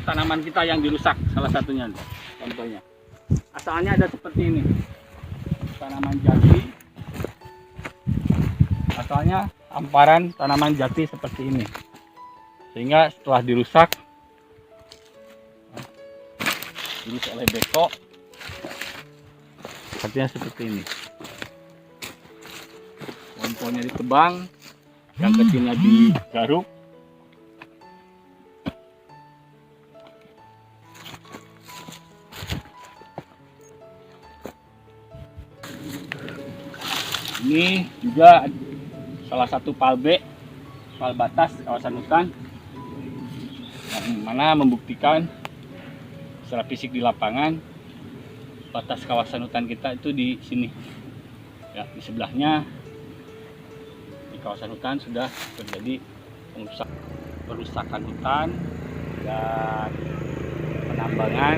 tanaman kita yang dirusak, salah satunya contohnya. Asalnya ada seperti ini, tanaman jati. Asalnya hamparan tanaman jati seperti ini, sehingga setelah dirusak oleh beko, artinya seperti ini. Pohon-pohonnya ditebang, yang kecilnya digaruk. Ini juga salah satu pal batas kawasan hutan, yang mana membuktikan secara fisik di lapangan batas kawasan hutan kita itu di sini. Ya, di sebelahnya di kawasan hutan sudah terjadi perusakan hutan dan penambangan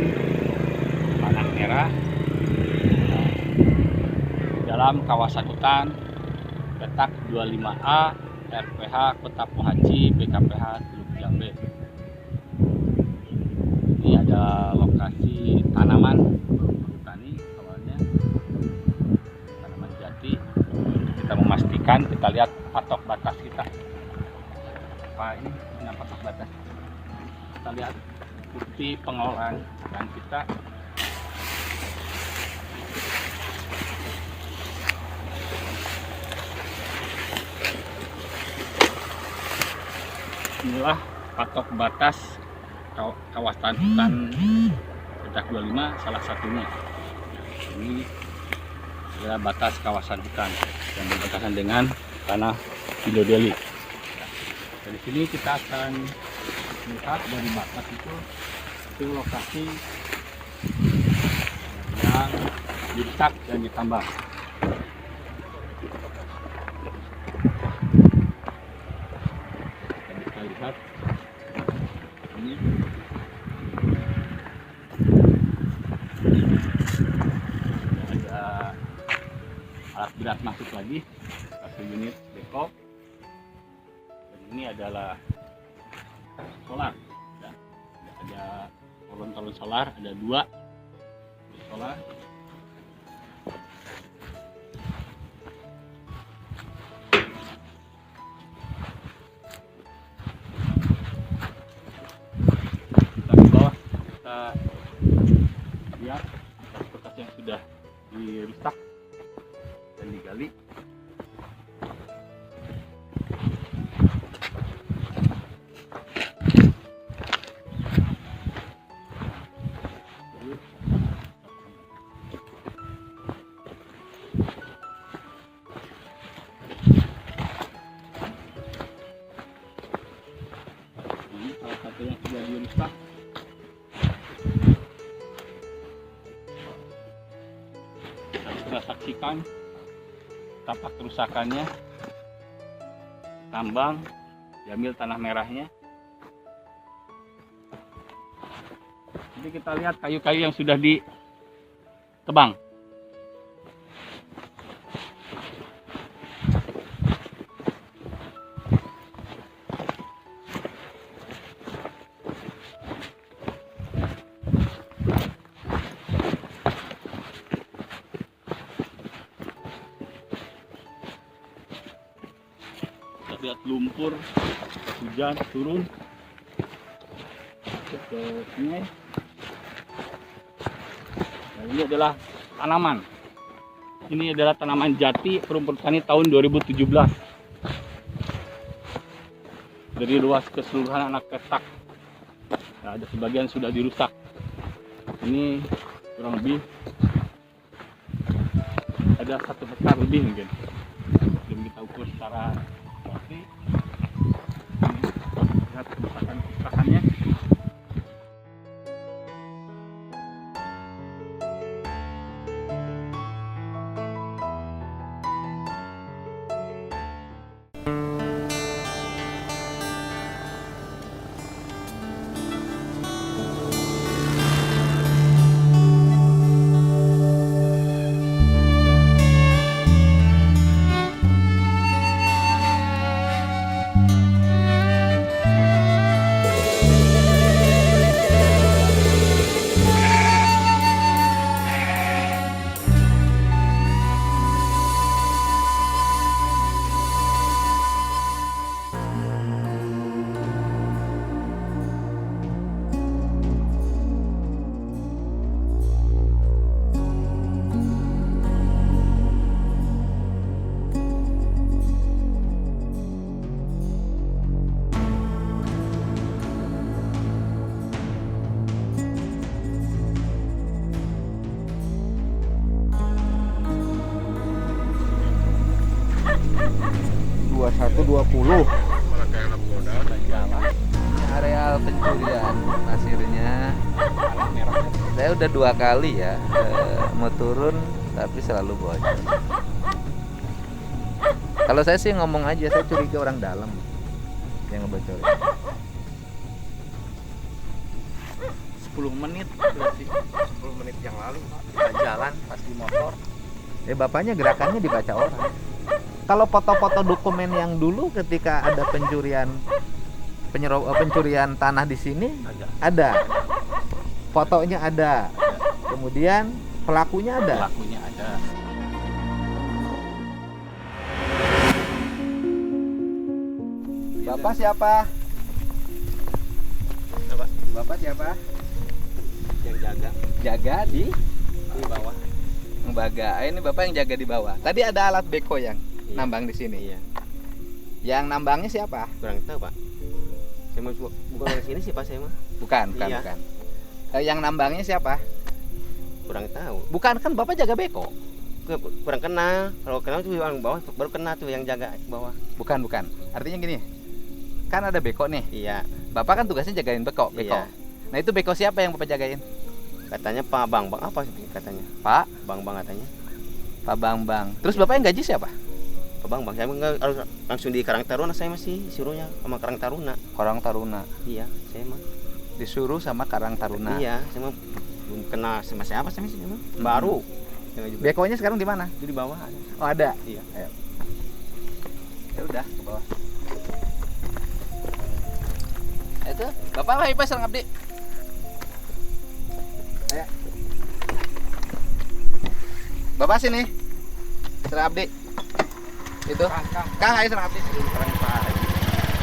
tanah merah dalam kawasan hutan petak 25A RPH Kota Pohaci BKPH Teluk Jambe. Ini ada lokasi tanaman tani, awalnya tanaman jati. Kita memastikan, kita lihat patok batas kita. Ini patok batas. Kita lihat bukti pengelolaan dan kita. Inilah patok batas kawasan hutan petak 25 salah satunya. Ini adalah batas kawasan hutan yang berbatasan dengan tanah Bidodeli. Dari sini kita akan melihat dari batas itu lokasi yang dirusak dan ditambah. Lihat ini ada alat berat masuk lagi, satu unit beko, dan ini adalah solar ya. Ada kolon-kolon solar, ada 2 solar. Lihat bekas yang sudah dirusak dan digali. Ini salah satu yang sudah dirusak. Kita saksikan tapak kerusakannya, tambang, diambil tanah merahnya. Jadi kita lihat kayu-kayu yang sudah ditebang. Lihat lumpur, hujan turun ke sungai. Nah, ini adalah tanaman. Ini adalah tanaman jati perumput tani tahun 2017. Dari luas keseluruhan anak petak. Nah, ada sebagian sudah dirusak. Ini kurang lebih ada 1 hektar lebih mungkin. Belum kita ukur secara pasti. Lihat kerusakannya. ke 20. Areal pencurian pasirnya. Saya udah 2 kali ya mau turun tapi selalu bocor. Kalau saya sih ngomong aja, saya curiga orang dalam yang ngebocorin. 10 menit berarti. 10 menit yang lalu Pak, jalan pas di motor. Bapaknya gerakannya dibaca orang. Kalau foto-foto dokumen yang dulu ketika ada pencurian tanah di sini ada. Fotonya ada. Kemudian pelakunya ada. Bapak siapa? Bapak siapa? Yang jaga Jaga di bawah. Baga. Ini Bapak yang jaga di bawah. Tadi ada alat beko yang nambang di sini. Iya. Yang nambangnya siapa? Kurang tahu Pak. Saya mau bukan dari sini sih Pak saya mah. Bukan. Iya. Yang nambangnya siapa? Kurang tahu. Bukan, kan Bapak jaga beko. Kurang kenal. Kalau kenal tuh orang bawah baru kenal tuh yang jaga bawah. Bukan. Artinya gini. Kan ada beko nih. Iya. Bapak kan tugasnya jagain beko. Iya. Nah, itu beko siapa yang Bapak jagain? Katanya Pak Bang apa sih katanya? Pak Bang katanya. Pak Bang. Terus Bapak yang gaji siapa? Pak Bang. Saya enggak harus langsung di Karang Taruna, saya masih suruhnya sama Karang Taruna. Karang Taruna. Iya, saya mah Disuruh sama Karang Taruna. Iya, saya mah belum kenal sama siapa saya masih baru. Bekonya sekarang di mana? Di bawah ada. Oh, ada. Iya. Ayo. Ya udah, ke bawah. Itu, Bapak lah Ipa serang abdi. Ayo. Bapak sini. Serang abdi. Itu. Kang, ayo serang abdi. Serang Pak.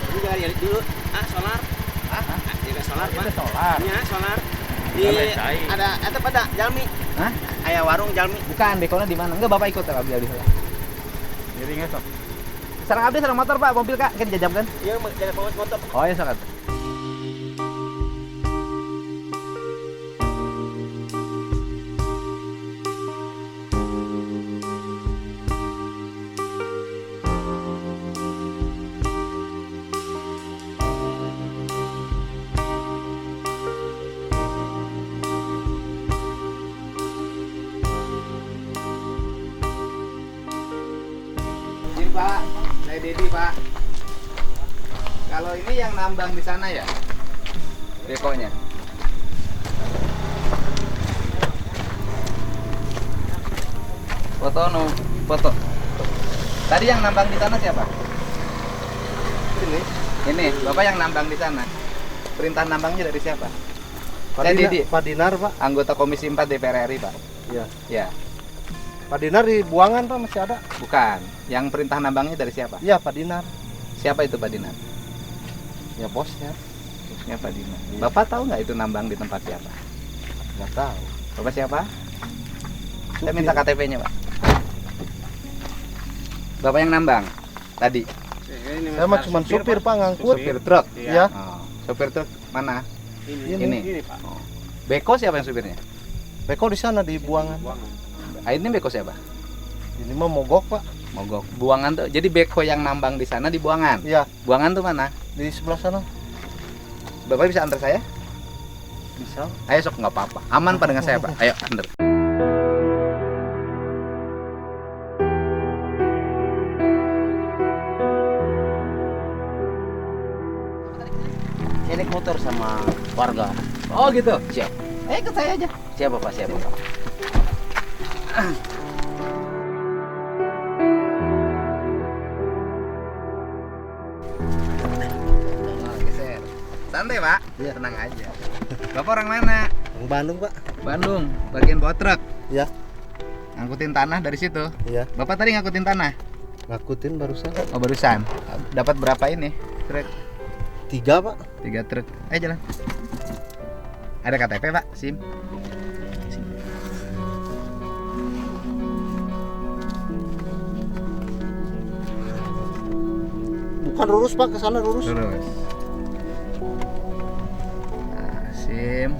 Ini jangan lihat dulu. Solar. Jaga solar, Pak. Solar. Iya, solar. Ada pada Jalmi. Hah? Aya warung Jalmi. Bukan, bekonya di mana? Enggak, Bapak ikut serang abdi. Jadi ngesok. Serang abdi serang motor, Pak. Mobil, Kak. Kan jajam kan? Iya, jaga bawa motor. Oh, ya sangat. Pak, saya Dedi Pak. Kalau ini yang nambang di sana ya, bekonya. Foto. Tadi yang nambang di sana siapa? Ini, Bapak yang nambang di sana. Perintah nambangnya dari siapa? Saya Dedi. Pak Dinar Pak. Anggota Komisi 4 DPR RI Pak. Iya. Ya. Pak Dinar di buangan Pak masih ada. Bukan. Yang perintah nambangnya dari siapa? Iya Pak Dinar. Siapa itu Pak Dinar? Ya bosnya. Bosnya Pak Dinar. Iya. Bapak tahu nggak itu nambang di tempat siapa? Nggak tahu. Bapak siapa? Saya Supir. minta KTP-nya Pak. Bapak yang nambang tadi. Saya mah cuma supir Pak ngangkut. Supir truk. Iya. Oh, supir truk mana? Ini. Pak. Oh. Beko siapa yang supirnya? Beko di sana di buangan. Ini beko siapa? Ini mah mogok Pak. Mogok. Buangan tuh. Jadi beko yang nambang di sana di buangan. Iya. Buangan tuh mana? Di sebelah sana. Bapak bisa antar saya? Bisa. Ayo sok, nggak apa-apa. Aman Pak dengan saya Pak. Ayo antar. Saya naik motor sama warga. Oh gitu. Siap. Ikut saya aja. Siapa Pak? Siapa Pak? Geser. Santai Pak. Iya. Tenang aja. Bapak orang mana? Orang Bandung Pak. Bandung. Bagian bawa truk. Iya. Ngangkutin tanah dari situ. Iya. Bapak tadi ngangkutin tanah. Ngakutin barusan. Oh barusan. Dapat berapa ini? Truk. 3 Pak. 3 truk. Ayo jalan. Ada KTP Pak? SIM. Bukan lurus Pak, ke sana lurus. Terus. Nah, SIM.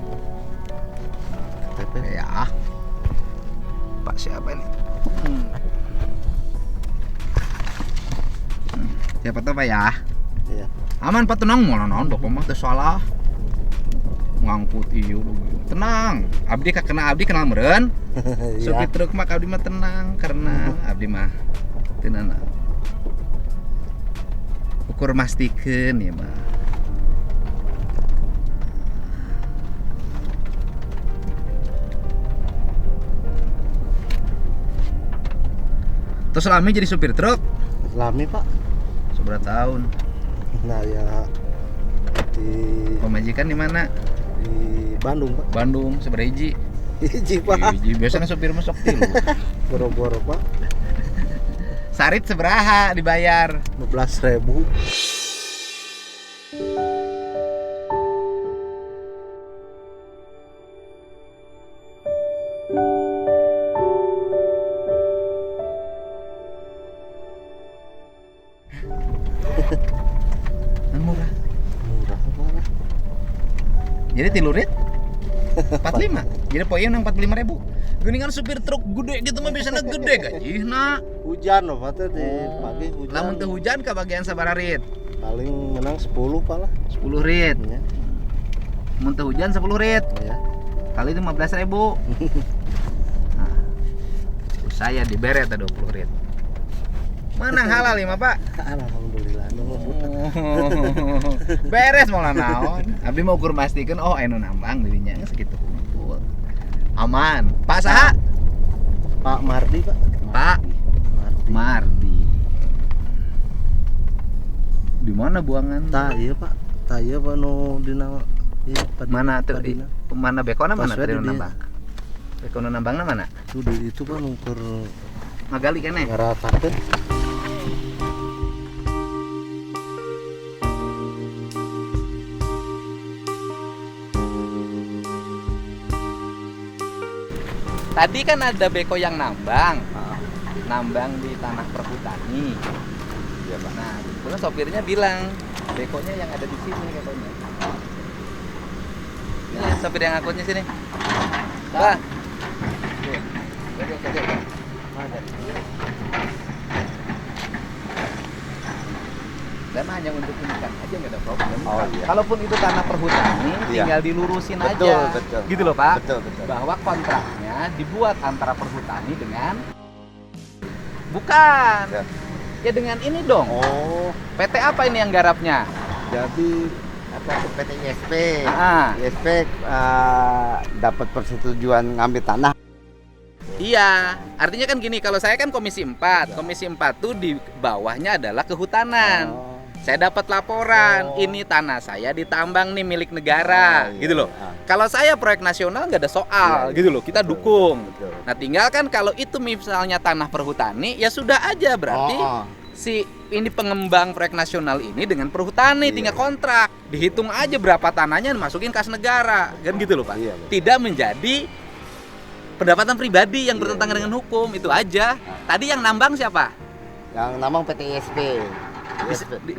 KTP. Ya. Pak siapa ini? Siapa tahu Pak ya? Iya. Aman Pak, tenang, mau naon dok mah teu salah. Ngangkut ieu tenang. Abdi kenal meureun. Supir truk mah abdi mah tenang karena abdi mah teu naon. Ukur mastikeun ya mah. Terus lami jadi supir truk? Lami Pak. Seberapa tahun? Nah ya di Pemajikan di mana? di Bandung Pak. Bandung, seberapa hiji? Hiji Pak. Hiji, biasanya supir masuk tilu. Boro-boro Pak. Sarit seberaha dibayar? 15.000. Murah. Murah Pak. Jadi tilurit 45. Jadi poin yang 45.000. Geuningan supir truk gede gitu mah biasanya gede gajihna. Hujan loh Pak teh di pagi hujan. Lamun teu hujan ka bagian sabaraha rit? Paling menang 10 Pak lah. 10 rit. Ya. Mun teu hujan 10 rit. Ya. Kali 15.000. Nah, saya dibere teh 20 rit. Menang halal ya, Pak. Alhamdulillah. Beres mau naon. Abdi mau ukur mastikeun oh anu nambang dirinya geus segitu kumpul. Aman. Pak saha? Pak Mardi Pak. Pak Mardi. Mardi. Di mana buangan? Tah iya Pak. Tah iya Pak nu dina ieu Mana tuh? Padina. Mana bekona mana Password tadi di nambang? Bekona nambangna mana? Tuh di itu Pak nu keur Magali keneh. ngaratakeun. Tadi kan ada beko yang nambang. Nambang di tanah perhutani. Iya, Pak. Nah, kebetulan sopirnya bilang bekonya yang ada di sini katanya. Ini sopir yang angkutnya sini. Pak. Dan hanya untuk ikan aja nggak ada problem. Oh, iya. Kalaupun itu tanah perhutani, Iya. tinggal dilurusin Betul, aja. betul. Gitu loh Pak. Betul, betul. Bahwa kontraknya dibuat antara perhutani dengan bukan. Ya. Ya dengan ini dong. Oh, PT apa ini yang garapnya? jadi apa itu PT ISP? Ah. ISP dapat persetujuan ngambil tanah. Iya, artinya kan gini, kalau saya kan Komisi 4. Komisi 4 tuh di bawahnya adalah kehutanan. Oh. Saya dapat laporan, Oh. ini tanah saya ditambang nih milik negara, Oh, iya, gitu loh. iya. Kalau saya proyek nasional nggak ada soal, Iya, iya. gitu loh. Kita Betul, dukung. betul. Nah, tinggal kan kalau itu misalnya tanah perhutani, ya sudah aja berarti Oh, oh. si ini pengembang proyek nasional ini dengan perhutani Iya. tinggal kontrak, dihitung aja berapa tanahnya masukin kas negara, kan gitu loh Pak. Iya, betul. Tidak menjadi pendapatan pribadi yang Iya, bertentangan iya. dengan hukum, itu aja. Tadi yang nambang siapa? Yang namang PT ISP.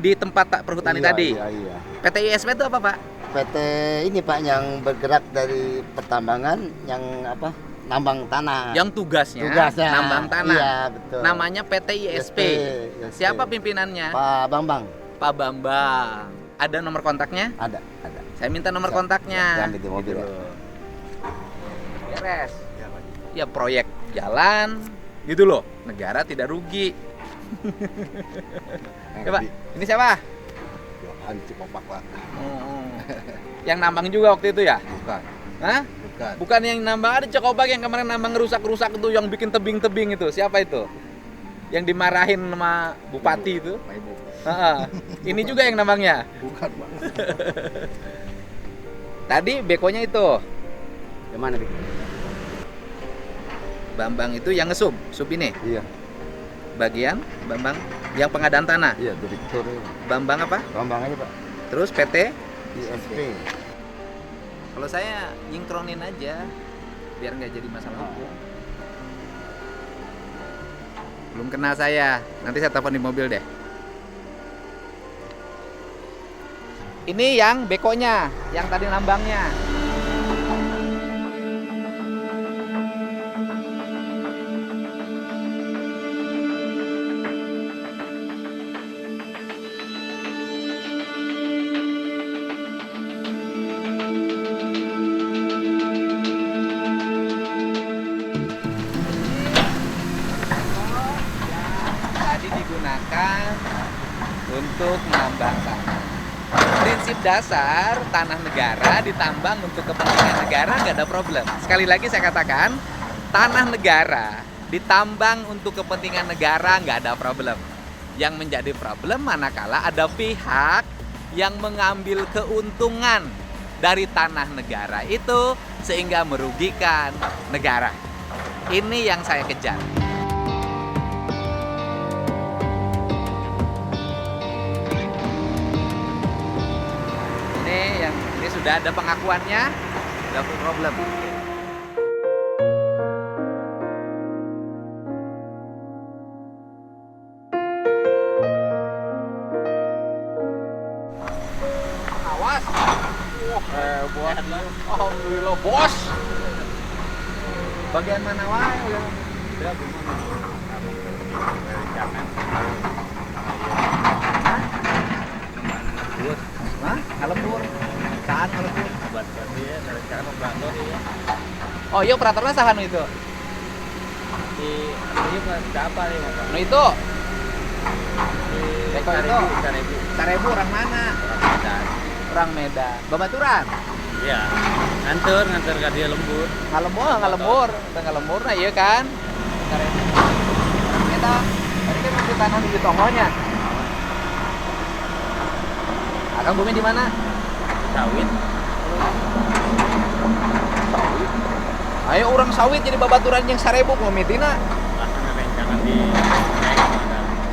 Di tempat perhutani Iya, tadi. Iya, iya. PT ISP itu apa Pak? PT ini Pak yang bergerak dari pertambangan yang apa? Nambang tanah. Yang tugasnya, Tugasnya. nambang tanah. Iya, betul. Namanya PT ISP. ISP. Siapa pimpinannya? Pak Bambang. Pak Bambang. Ada nomor kontaknya? Ada. Saya minta nomor Siap, kontaknya. siap. Ambil di mobil, Gitu ya. loh. Beres. Ya proyek jalan gitu loh. Negara tidak rugi. Ya Pak, ini siapa? Johan Cikopak Pak. Oh. Yang nambang juga waktu itu ya? Bukan. Hah? Bukan. Bukan yang nambang, ada Cokobak yang kemarin nambang rusak-rusak itu, yang bikin tebing-tebing itu. Siapa itu? Yang dimarahin sama bupati itu? Ibu. Ha-ha. Ini juga yang nambangnya. Bukan Pak. Tadi bekonya itu. Yang mana Bik? Bambang itu yang ngesub, sub ini. Iya. Bagian Bambang yang pengadaan tanah. Iya, direktur. Bambang apa? Bambang aja Pak. Terus PT. ISP. Kalau saya nyingkronin aja biar nggak jadi masalah hukum. Belum kenal saya. Nanti saya telepon di mobil deh. Ini yang bekonya, yang tadi nambangnya. dasar tanah negara ditambang untuk kepentingan negara nggak ada problem. Sekali lagi saya katakan, tanah negara ditambang untuk kepentingan negara nggak ada problem. Yang menjadi problem manakala ada pihak yang mengambil keuntungan dari tanah negara itu sehingga merugikan negara. Ini yang saya kejar. Ini sudah ada pengakuannya, nggak problem. Awas. Hebat. Alhamdulillah, bos. Bagian mana wae ya? Udah Hah? Kalembur. Saan kalembur? Buat dia dari sekarang operator ya. Oh, iya operatornya sahan itu. Di siapa nih, Mas? No itu. Eko itu. Sarebu orang mana? Orang Medan. Orang Medan. Babaturan. Iya. Nganter ke dia lembur. Ngalembur. Ngalembur nah iya kan? Sarebu. Orang Medan. Tadi kan masih tanah di Tongonya. Akang bumi di mana? Sawit. Sawit. Ayo orang sawit jadi babaturan yang Sarebu komitina. Bahkan rencangan di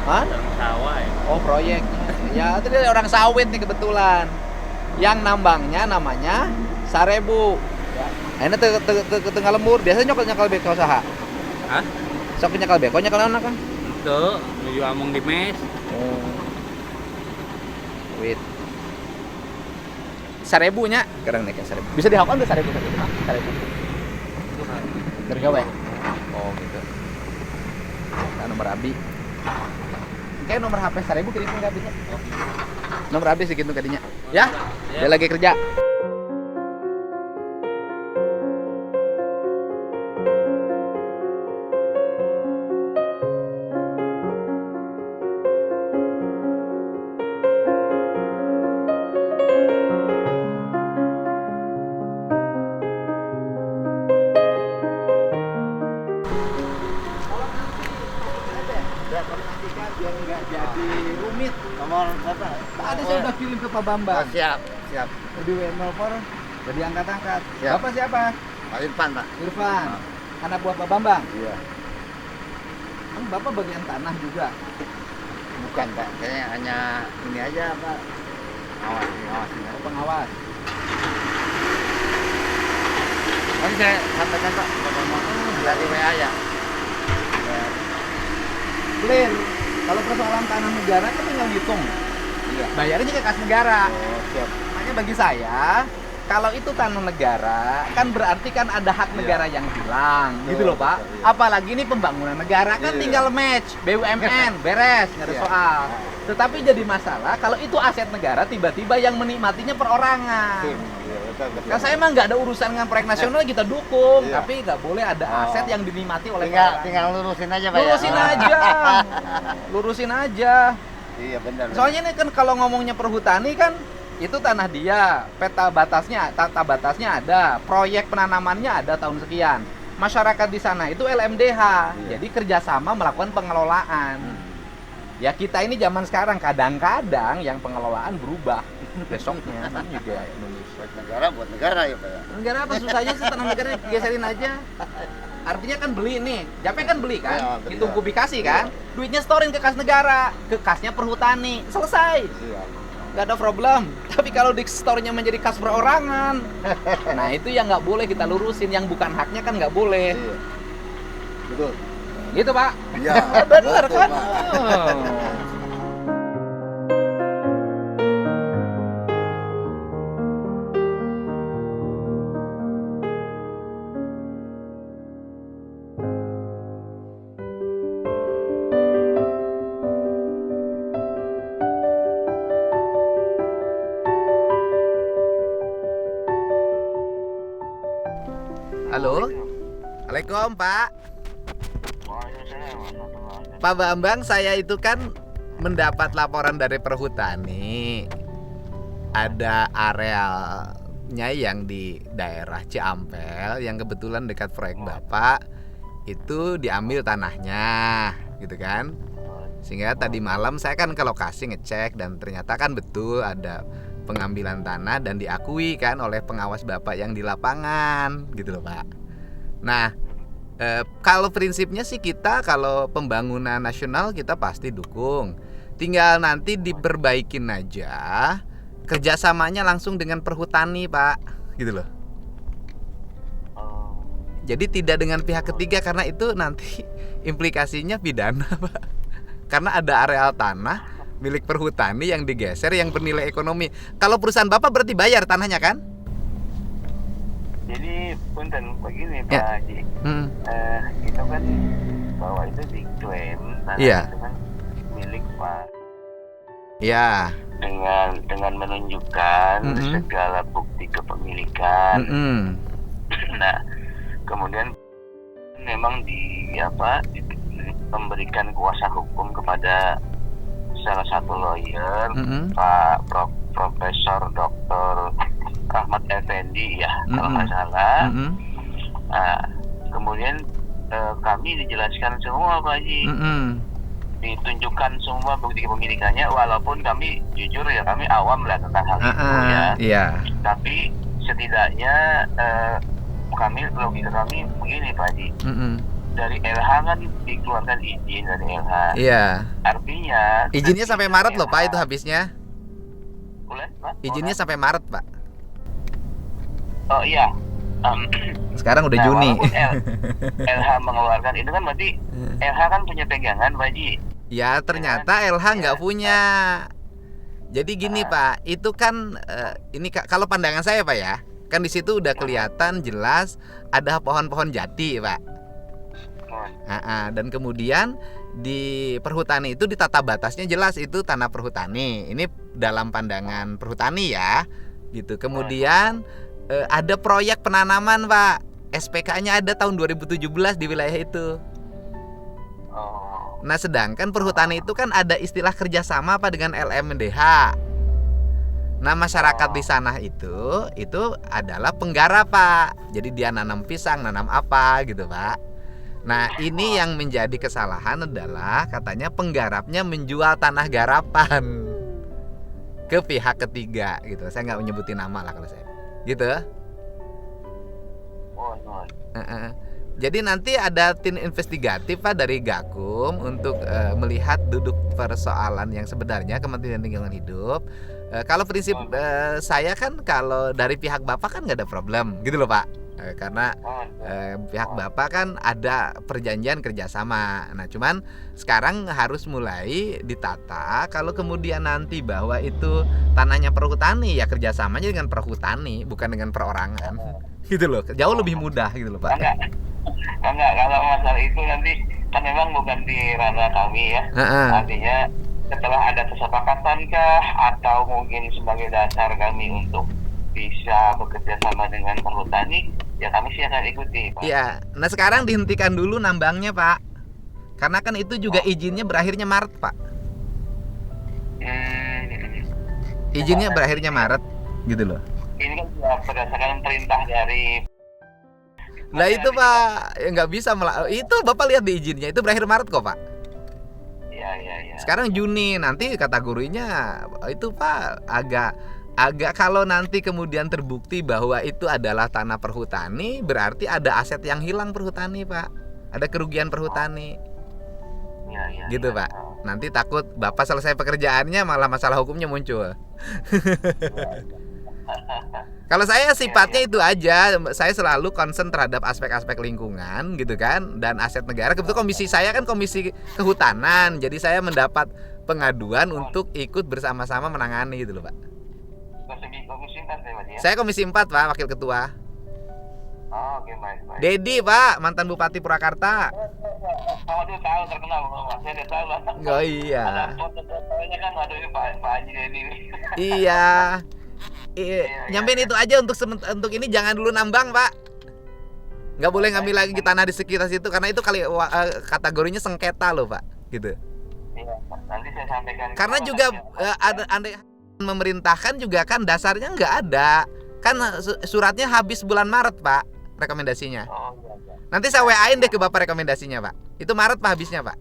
mana? Sawah ya. Oh, proyek. Ya, itu dia orang sawit nih kebetulan. Yang nambangnya namanya Sarebu. Ya. Ini tengah lembur. Biasanya nyokal beko saha? Hah? Sok nyakal beko nyakal anak kan? Itu, menuju among di mes. Oh. Wait. Sarebunya, sekarang naiknya Sarebu. Bisa dihapal nggak Sarebu? Sarebu. Tergawe. Oh gitu. Nah, nomor Abi. Kayak nomor HP Sarebu kirim ke Abinya. Oh. Nomor Abi segitu kadinya. Ya? Dia lagi kerja. Biar nggak jadi rumit. Nomor berapa? Tadi saya udah kirim ke Pak Bambang. Oh, siap. Di WM04 jadi angkat-angkat. Siap. Bapak siapa? Pak Irfan, Pak. Irfan. Anak buah Pak Bambang. Iya. Kan Bapak bagian tanah juga. Bukan, Pak. Kayaknya hanya ini aja, Pak. Ngawasin aja. Pengawas. Nanti saya sampaikan, Pak. Dari WA ya. Clear. Kalau persoalan tanah negara kan tinggal hitung. Iya. Bayarnya ke kas negara. Oh, siap. Makanya bagi saya, kalau itu tanah negara, kan berarti kan ada hak Iya. negara yang hilang, gitu loh Pak. Iya. Apalagi ini pembangunan negara kan Iya. tinggal match, BUMN, beres, nggak ada Iya. soal. Tetapi jadi masalah kalau itu aset negara tiba-tiba yang menikmatinya perorangan. Iya, betul. Kan saya emang nggak ada urusan dengan proyek nasional, kita dukung, Iya. tapi nggak boleh ada aset yang dinikmati oleh perorangan. Tinggal lurusin aja, Pak. Lurusin aja, lurusin aja. Iya, benar. Soalnya ini kan kalau ngomongnya perhutani kan itu tanah dia, tata batasnya ada, proyek penanamannya ada tahun sekian. Masyarakat di sana itu LMDH, Iya. jadi kerjasama melakukan pengelolaan. Ya kita ini zaman sekarang kadang-kadang yang pengelolaan berubah besoknya kan juga Indonesia. Buat negara ya, Pak. Negara apa susahnya sih tanah negara digeserin aja. Artinya kan beli nih, Jape kan beli kan, Iya, beli, hitung ya. kubikasi kan, duitnya storein ke kas negara, ke kasnya perhutani, selesai. Iya. Nggak ada problem. Tapi kalau di store-nya menjadi kas perorangan, nah itu yang nggak boleh kita lurusin, yang bukan haknya kan nggak boleh. Iya. Betul. Gitu Pak. Iya. Bener betul, kan? Pak. Halo. Assalamualaikum Pak. Pak Bambang, saya itu kan mendapat laporan dari perhutani. ada arealnya yang di daerah Ciampel yang kebetulan dekat proyek Bapak itu diambil tanahnya gitu kan. Sehingga tadi malam saya kan ke lokasi ngecek dan ternyata kan betul ada pengambilan tanah dan diakui kan oleh pengawas Bapak yang di lapangan gitu loh Pak. Nah, kalau prinsipnya sih kita kalau pembangunan nasional kita pasti dukung. Tinggal nanti diperbaikin aja kerjasamanya langsung dengan perhutani Pak, gitu loh. Jadi tidak dengan pihak ketiga karena itu nanti implikasinya pidana Pak. Karena ada areal tanah milik perhutani yang digeser yang bernilai ekonomi. Kalau perusahaan Bapak berarti bayar tanahnya kan? Jadi punten begini Ya. Pak Haji, itu kan bahwa itu diklaim tanah Iya. itu kan milik Pak Ya. dengan menunjukkan segala bukti kepemilikan. Nah, kemudian memang memberikan kuasa hukum kepada salah satu lawyer, Pak Profesor Dr. Rahmat Effendi ya, kalau nggak salah. Nah, kemudian kami dijelaskan semua Pak Haji, ditunjukkan semua bukti kepemilikannya, walaupun kami jujur ya kami awam lah tentang hal itu ya. Iya. Tapi setidaknya logika kami begini Pak Haji. Dari LH kan dikeluarkan izin dari LH. Iya. Artinya Izinnya sampai Maret loh Pak itu habisnya. Bulan, Pak? Izinnya sampai Maret Pak. Oh iya. Sekarang udah Nah, Juni. walaupun LH mengeluarkan itu kan berarti LH kan punya pegangan Pak Haji. Ya ternyata LH nggak punya. Jadi gini Pak, itu kan ini kalau pandangan saya Pak ya, kan di situ udah kelihatan jelas ada pohon-pohon jati Pak. Dan kemudian di perhutani itu ditata batasnya jelas itu tanah perhutani. Ini dalam pandangan perhutani ya, gitu. Kemudian ada proyek penanaman Pak, SPK-nya ada tahun 2017 di wilayah itu. Nah sedangkan perhutani itu kan ada istilah kerjasama Pak dengan LMDH. Nah masyarakat di sana itu adalah penggarap Pak. Jadi dia nanam pisang, nanam apa gitu Pak. Nah ini yang menjadi kesalahan adalah katanya penggarapnya menjual tanah garapan ke pihak ketiga gitu. Saya nggak menyebutin nama lah kalau saya gitu. Jadi nanti ada tim investigatif Pak dari Gakum untuk melihat duduk persoalan yang sebenarnya Kementerian Lingkungan Hidup. Kalau prinsip saya kan kalau dari pihak Bapak kan nggak ada problem gitu loh Pak. Karena pihak Bapak kan ada perjanjian kerjasama. Nah cuman sekarang harus mulai ditata. Kalau kemudian nanti bahwa itu tanahnya perhutani ya kerjasamanya dengan perhutani bukan dengan perorangan gitu loh. Jauh lebih mudah gitu loh Pak. Enggak, kalau masalah itu nanti kan memang bukan di ranah kami ya. Artinya setelah ada kesepakatan kah atau mungkin sebagai dasar kami untuk bisa bekerja sama dengan perhutani, ya kami sih akan ikuti Pak. Iya, nah sekarang dihentikan dulu nambangnya Pak. Karena kan itu juga izinnya berakhirnya Maret Pak. Izinnya berakhirnya Maret gitu loh. Ini kan sudah berdasarkan perintah dari. Lah itu Pak, ya nggak bisa itu Bapak lihat di izinnya itu berakhir Maret kok Pak. Iya. Sekarang Juni nanti kategorinya itu Pak agak kalau nanti kemudian terbukti bahwa itu adalah tanah perhutani berarti ada aset yang hilang perhutani Pak. Ada kerugian perhutani. Iya. Gitu Pak. Nanti takut Bapak selesai pekerjaannya malah masalah hukumnya muncul. Kalau saya sifatnya itu aja, saya selalu concern terhadap aspek-aspek lingkungan gitu kan dan aset negara. Kebetulan komisi saya kan komisi kehutanan, jadi saya mendapat pengaduan untuk ikut bersama-sama menangani gitu loh Pak. Komisi 4 ya? Saya komisi 4 Pak, wakil ketua. Oh, oke baik. Dedi Pak, mantan Bupati Purwakarta. Aduh tahu terkenal Pak, saya udah tahu Pak. Oh iya. Ada foto-fotonya kan ada ini Pak Haji Dedi. Iya. Nyampein itu aja untuk ini jangan dulu nambang Pak. Nggak boleh ngambil lagi tanah di sekitar situ karena itu kategorinya sengketa loh Pak, gitu. Iya, nanti saya sampaikan. Karena juga ada memerintahkan juga kan dasarnya nggak ada. Kan suratnya habis bulan Maret, Pak, rekomendasinya. Oh iya, iya. Nanti saya WA-in deh ke Bapak rekomendasinya, Pak. Itu Maret Pak habisnya, Pak.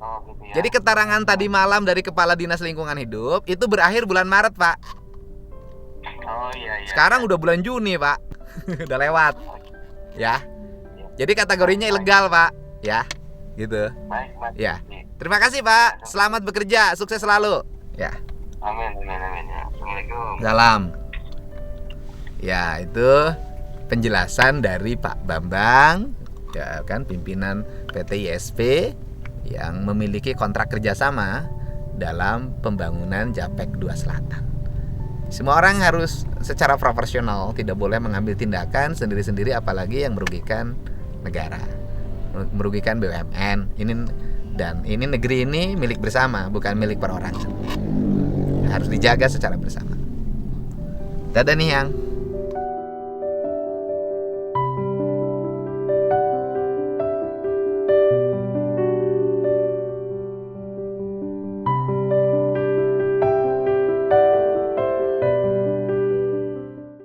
Oh gitu ya. Jadi keterangan tadi malam dari Kepala Dinas Lingkungan Hidup itu berakhir bulan Maret, Pak. Oh iya, iya. Sekarang udah bulan Juni, Pak. Udah lewat. Ya. Jadi kategorinya ilegal, Pak. Ya. Gitu. Baik, baik. Ya. Terima kasih, Pak. Selamat bekerja. Sukses selalu. Ya. Amin, amin, amin. Ya. Assalamualaikum. Salam. Ya, itu penjelasan dari Pak Bambang, ya kan, pimpinan PT ISP yang memiliki kontrak kerjasama dalam pembangunan JAPEK 2 Selatan. Semua orang harus secara proporsional, tidak boleh mengambil tindakan sendiri-sendiri, apalagi yang merugikan negara, merugikan BUMN. Ini negeri ini milik bersama, bukan milik perorangan. Harus dijaga secara bersama. Dadah nih yang.